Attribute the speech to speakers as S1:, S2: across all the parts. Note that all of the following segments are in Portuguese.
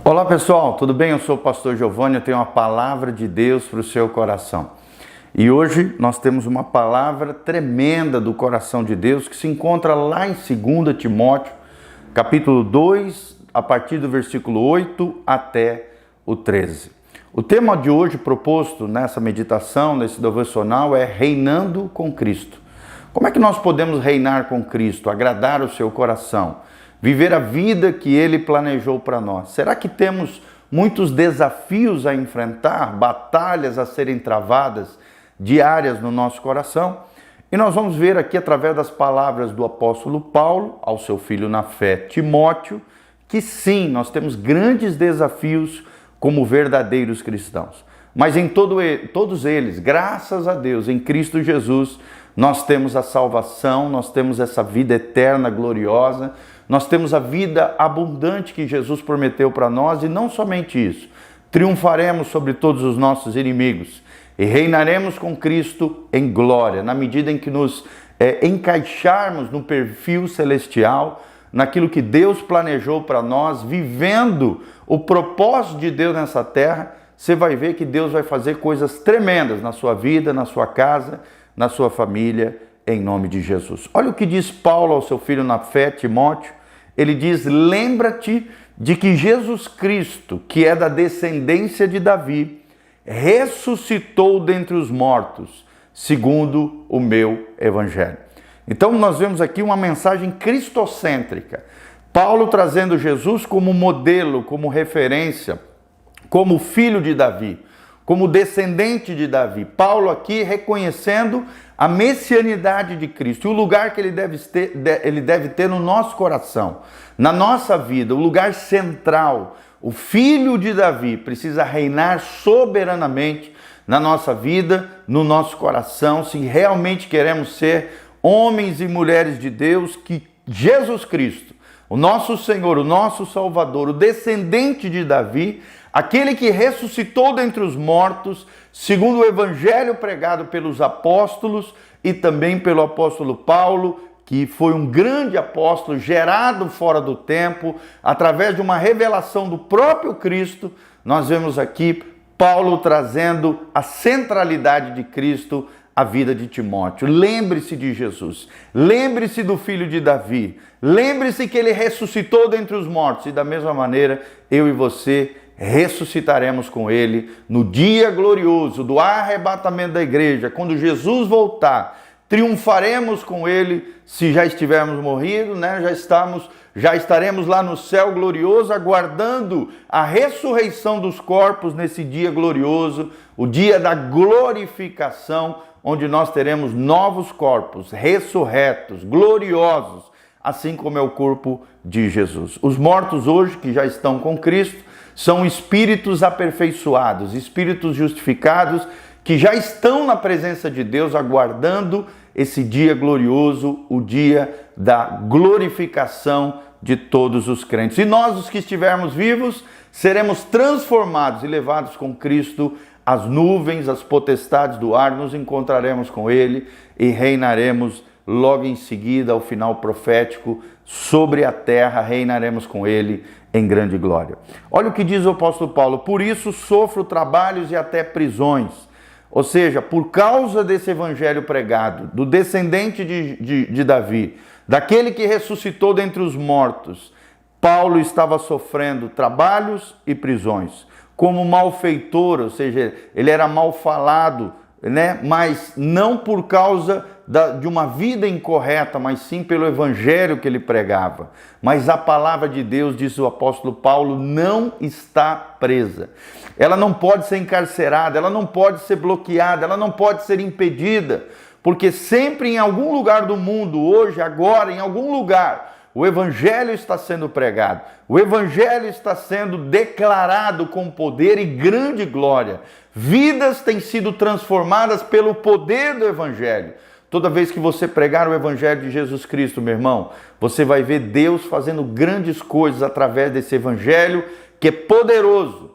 S1: Olá pessoal, tudo bem? Eu sou o pastor Giovanni, eu tenho uma palavra de Deus para o seu coração. E hoje nós temos uma palavra tremenda do coração de Deus que se encontra lá em 2 Timóteo, capítulo 2, a partir do versículo 8 até o 13. O tema de hoje proposto nessa meditação, nesse devocional, é reinando com Cristo. Como é que nós podemos reinar com Cristo, agradar o seu coração? Viver a vida que Ele planejou para nós. Será que temos muitos desafios a enfrentar, batalhas a serem travadas diárias no nosso coração? E nós vamos ver aqui através das palavras do apóstolo Paulo ao seu filho na fé, Timóteo, que sim, nós temos grandes desafios como verdadeiros cristãos. Mas em todos eles, graças a Deus, em Cristo Jesus, nós temos a salvação, nós temos essa vida eterna, gloriosa, nós temos a vida abundante que Jesus prometeu para nós e não somente isso, triunfaremos sobre todos os nossos inimigos e reinaremos com Cristo em glória, na medida em que nos encaixarmos no perfil celestial, naquilo que Deus planejou para nós, vivendo o propósito de Deus nessa terra. Você vai ver que Deus vai fazer coisas tremendas na sua vida, na sua casa, na sua família, em nome de Jesus. Olha o que diz Paulo ao seu filho na fé, Timóteo. Ele diz: lembra-te de que Jesus Cristo, que é da descendência de Davi, ressuscitou dentre os mortos, segundo o meu evangelho. Então nós vemos aqui uma mensagem cristocêntrica. Paulo trazendo Jesus como modelo, como referência, como filho de Davi, como descendente de Davi. Paulo aqui reconhecendo a messianidade de Cristo, e o lugar que ele deve ter no nosso coração, na nossa vida, o lugar central. O filho de Davi precisa reinar soberanamente na nossa vida, no nosso coração, se realmente queremos ser homens e mulheres de Deus, que Jesus Cristo, o nosso Senhor, o nosso Salvador, o descendente de Davi, aquele que ressuscitou dentre os mortos, segundo o evangelho pregado pelos apóstolos e também pelo apóstolo Paulo, que foi um grande apóstolo, gerado fora do tempo, através de uma revelação do próprio Cristo. Nós vemos aqui Paulo trazendo a centralidade de Cristo à vida de Timóteo. Lembre-se de Jesus, lembre-se do filho de Davi, lembre-se que ele ressuscitou dentre os mortos, e da mesma maneira eu e você ressuscitaremos com ele no dia glorioso do arrebatamento da igreja. Quando Jesus voltar, triunfaremos com ele. Se já estivermos morridos, já estaremos lá no céu glorioso, aguardando a ressurreição dos corpos nesse dia glorioso, o dia da glorificação, onde nós teremos novos corpos, ressurretos, gloriosos, assim como é o corpo de Jesus. Os mortos hoje, que já estão com Cristo, são espíritos aperfeiçoados, espíritos justificados, que já estão na presença de Deus, aguardando esse dia glorioso, o dia da glorificação de todos os crentes. E nós, os que estivermos vivos, seremos transformados e levados com Cristo às nuvens, às potestades do ar, nos encontraremos com Ele e reinaremos logo em seguida, ao final profético, sobre a terra, reinaremos com Ele em grande glória. Olha o que diz o apóstolo Paulo: por isso sofro trabalhos e até prisões. Ou seja, por causa desse evangelho pregado, do descendente de Davi, daquele que ressuscitou dentre os mortos, Paulo estava sofrendo trabalhos e prisões. Como malfeitor, ou seja, ele era mal falado, mas não por causa de uma vida incorreta, mas sim pelo evangelho que ele pregava. Mas a palavra de Deus, diz o apóstolo Paulo, não está presa. Ela não pode ser encarcerada, ela não pode ser bloqueada, ela não pode ser impedida, porque sempre em algum lugar do mundo, hoje, agora, em algum lugar, o evangelho está sendo pregado, o evangelho está sendo declarado com poder e grande glória. Vidas têm sido transformadas pelo poder do evangelho. Toda vez que você pregar o evangelho de Jesus Cristo, meu irmão, você vai ver Deus fazendo grandes coisas através desse evangelho, que é poderoso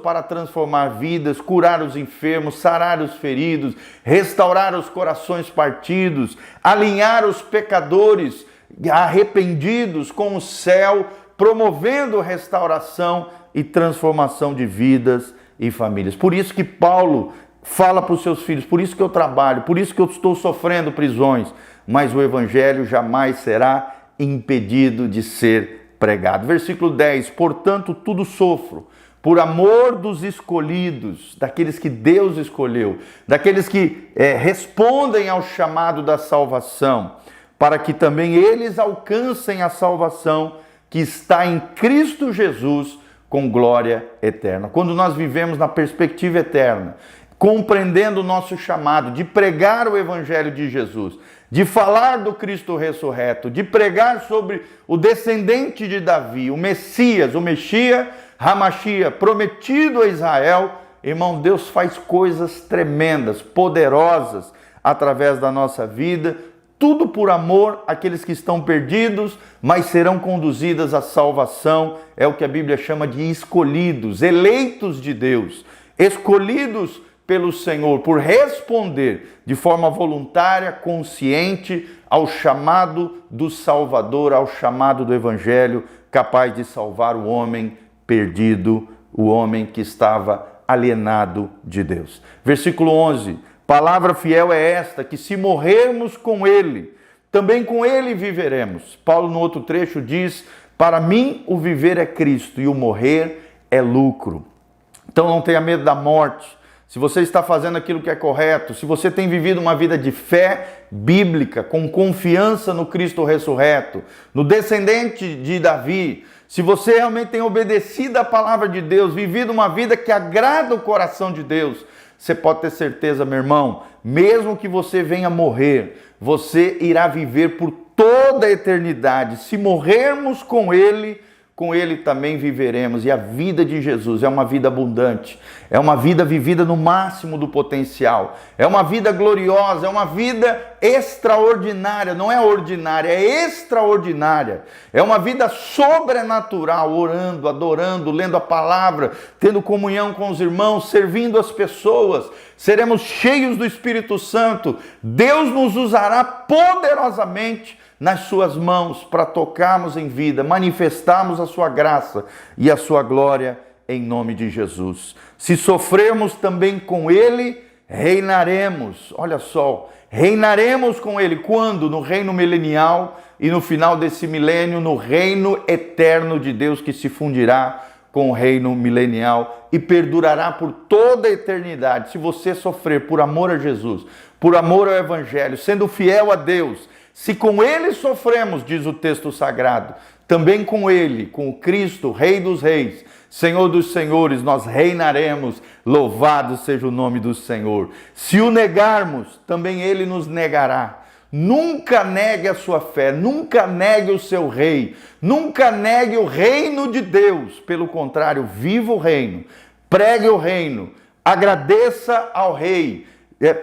S1: para transformar vidas, curar os enfermos, sarar os feridos, restaurar os corações partidos, alinhar os pecadores arrependidos com o céu promovendo restauração e transformação de vidas e famílias. Por isso que Paulo fala para os seus filhos, por isso que eu trabalho, por isso que eu estou sofrendo prisões, mas o evangelho jamais será impedido de ser pregado. Versículo 10, portanto tudo sofro, por amor dos escolhidos, daqueles que Deus escolheu, daqueles que respondem ao chamado da salvação, para que também eles alcancem a salvação que está em Cristo Jesus com glória eterna. Quando nós vivemos na perspectiva eterna, compreendendo o nosso chamado de pregar o evangelho de Jesus, de falar do Cristo ressurreto, de pregar sobre o descendente de Davi, o Messias, o Mexia, Hamashia, prometido a Israel, irmão, Deus faz coisas tremendas, poderosas através da nossa vida, tudo por amor àqueles que estão perdidos, mas serão conduzidas à salvação. É o que a Bíblia chama de escolhidos, eleitos de Deus, escolhidos pelo Senhor, por responder de forma voluntária, consciente ao chamado do Salvador, ao chamado do Evangelho, capaz de salvar o homem perdido, o homem que estava alienado de Deus. Versículo 11, palavra fiel é esta, que se morrermos com Ele, também com Ele viveremos. Paulo no outro trecho diz, para mim o viver é Cristo e o morrer é lucro. Então não tenha medo da morte. Se você está fazendo aquilo que é correto, se você tem vivido uma vida de fé bíblica, com confiança no Cristo ressurreto, no descendente de Davi, se você realmente tem obedecido à palavra de Deus, vivido uma vida que agrada o coração de Deus, você pode ter certeza, meu irmão, mesmo que você venha morrer, você irá viver por toda a eternidade. Se morrermos com Ele também viveremos. E a vida de Jesus é uma vida abundante, é uma vida vivida no máximo do potencial, é uma vida gloriosa, é uma vida extraordinária, não é ordinária, é extraordinária, é uma vida sobrenatural, orando, adorando, lendo a palavra, tendo comunhão com os irmãos, servindo as pessoas, seremos cheios do Espírito Santo, Deus nos usará poderosamente nas suas mãos para tocarmos em vida, manifestarmos a sua graça e a sua glória em nome de Jesus. Se sofrermos também com Ele, reinaremos. Olha só, reinaremos com Ele. Quando? No reino milenial e no final desse milênio, no reino eterno de Deus que se fundirá com o reino milenial e perdurará por toda a eternidade. Se você sofrer por amor a Jesus, por amor ao Evangelho, sendo fiel a Deus, se com Ele sofremos, diz o texto sagrado, também com Ele, com o Cristo, Rei dos Reis, Senhor dos Senhores, nós reinaremos, louvado seja o nome do Senhor. Se o negarmos, também Ele nos negará. Nunca negue a sua fé, nunca negue o seu Rei, nunca negue o reino de Deus. Pelo contrário, viva o reino, pregue o reino, agradeça ao Rei,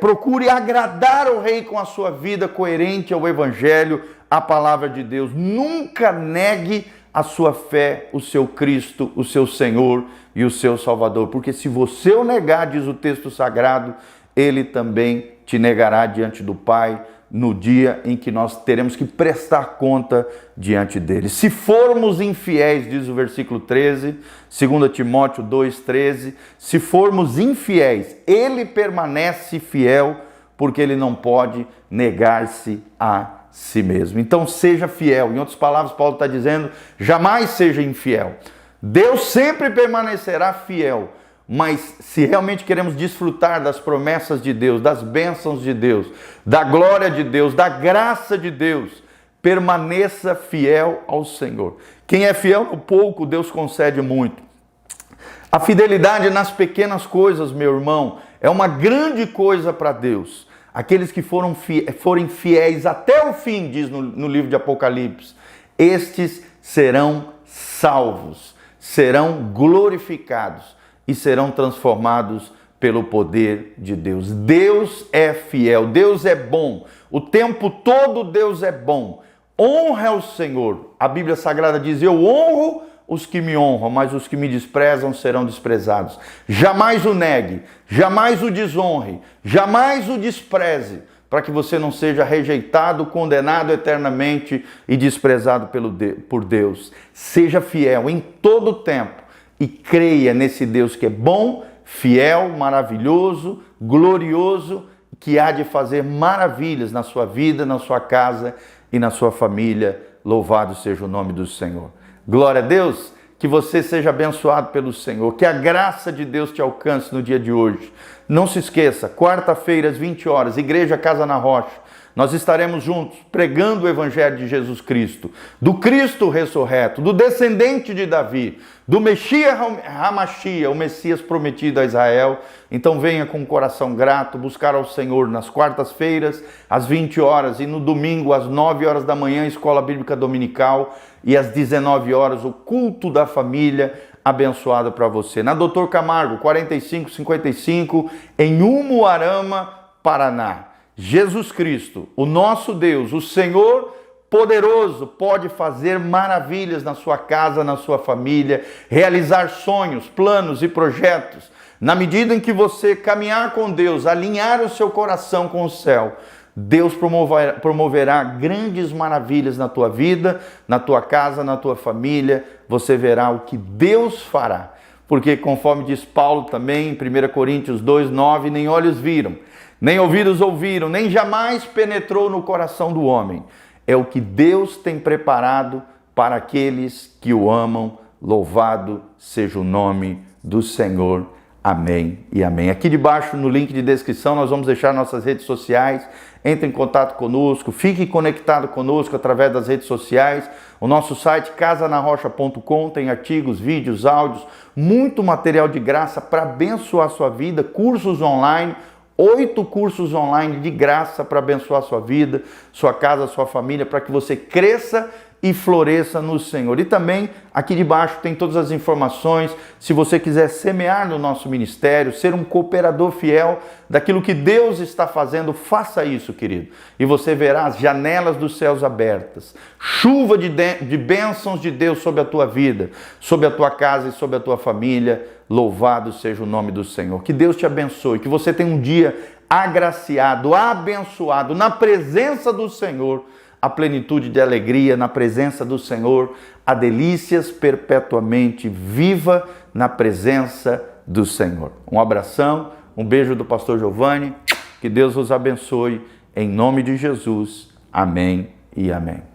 S1: procure agradar o Rei com a sua vida coerente ao Evangelho, à palavra de Deus. Nunca negue a sua fé, o seu Cristo, o seu Senhor e o seu Salvador. Porque se você o negar, diz o texto sagrado, Ele também te negará diante do Pai no dia em que nós teremos que prestar conta diante dele. Se formos infiéis, diz o versículo 13, 2 Timóteo 2,13, se formos infiéis, ele permanece fiel, porque ele não pode negar-se a si mesmo. Então seja fiel. Em outras palavras, Paulo está dizendo, jamais seja infiel. Deus sempre permanecerá fiel. Mas se realmente queremos desfrutar das promessas de Deus, das bênçãos de Deus, da glória de Deus, da graça de Deus, permaneça fiel ao Senhor. Quem é fiel no pouco, Deus concede muito. A fidelidade nas pequenas coisas, meu irmão, é uma grande coisa para Deus. Aqueles que forem fiéis até o fim, diz no livro de Apocalipse, estes serão salvos, serão glorificados e serão transformados pelo poder de Deus. Deus é fiel, Deus é bom, o tempo todo Deus é bom. Honra ao Senhor. A Bíblia Sagrada diz, eu honro os que me honram, mas os que me desprezam serão desprezados. Jamais o negue, jamais o desonre, jamais o despreze, para que você não seja rejeitado, condenado eternamente e desprezado por Deus. Seja fiel em todo o tempo e creia nesse Deus que é bom, fiel, maravilhoso, glorioso, que há de fazer maravilhas na sua vida, na sua casa e na sua família. Louvado seja o nome do Senhor. Glória a Deus, que você seja abençoado pelo Senhor, que a graça de Deus te alcance no dia de hoje. Não se esqueça, quarta-feira às 20 horas, Igreja Casa na Rocha, nós estaremos juntos pregando o Evangelho de Jesus Cristo, do Cristo ressurreto, do descendente de Davi, do Messias Hamashia, o Messias prometido a Israel. Então venha com o coração grato buscar ao Senhor nas quartas-feiras, às 20 horas, e no domingo, às 9 horas da manhã, Escola Bíblica Dominical, e às 19 horas, o culto da família abençoado para você. Na Doutor Camargo, 4555, em Umuarama, Paraná. Jesus Cristo, o nosso Deus, o Senhor poderoso, pode fazer maravilhas na sua casa, na sua família, realizar sonhos, planos e projetos. Na medida em que você caminhar com Deus, alinhar o seu coração com o céu, Deus promoverá grandes maravilhas na tua vida, na tua casa, na tua família. Você verá o que Deus fará. Porque conforme diz Paulo também em 1 Coríntios 2:9, nem olhos viram, nem ouvidos ouviram, nem jamais penetrou no coração do homem. É o que Deus tem preparado para aqueles que o amam. Louvado seja o nome do Senhor. Amém e amém. Aqui debaixo, no link de descrição, nós vamos deixar nossas redes sociais. Entre em contato conosco, fique conectado conosco através das redes sociais. O nosso site casanarrocha.com tem artigos, vídeos, áudios, muito material de graça para abençoar a sua vida, cursos online, 8 cursos online de graça para abençoar a sua vida, sua casa, sua família, para que você cresça e floresça no Senhor. E também aqui debaixo tem todas as informações. Se você quiser semear no nosso ministério, ser um cooperador fiel daquilo que Deus está fazendo, faça isso, querido. E você verá as janelas dos céus abertas, chuva de bênçãos de Deus sobre a tua vida, sobre a tua casa e sobre a tua família. Louvado seja o nome do Senhor. Que Deus te abençoe, que você tenha um dia agraciado, abençoado, na presença do Senhor, a plenitude de alegria na presença do Senhor, a delícias perpetuamente viva na presença do Senhor. Um abração, um beijo do pastor Giovanni, que Deus os abençoe, em nome de Jesus. Amém e amém.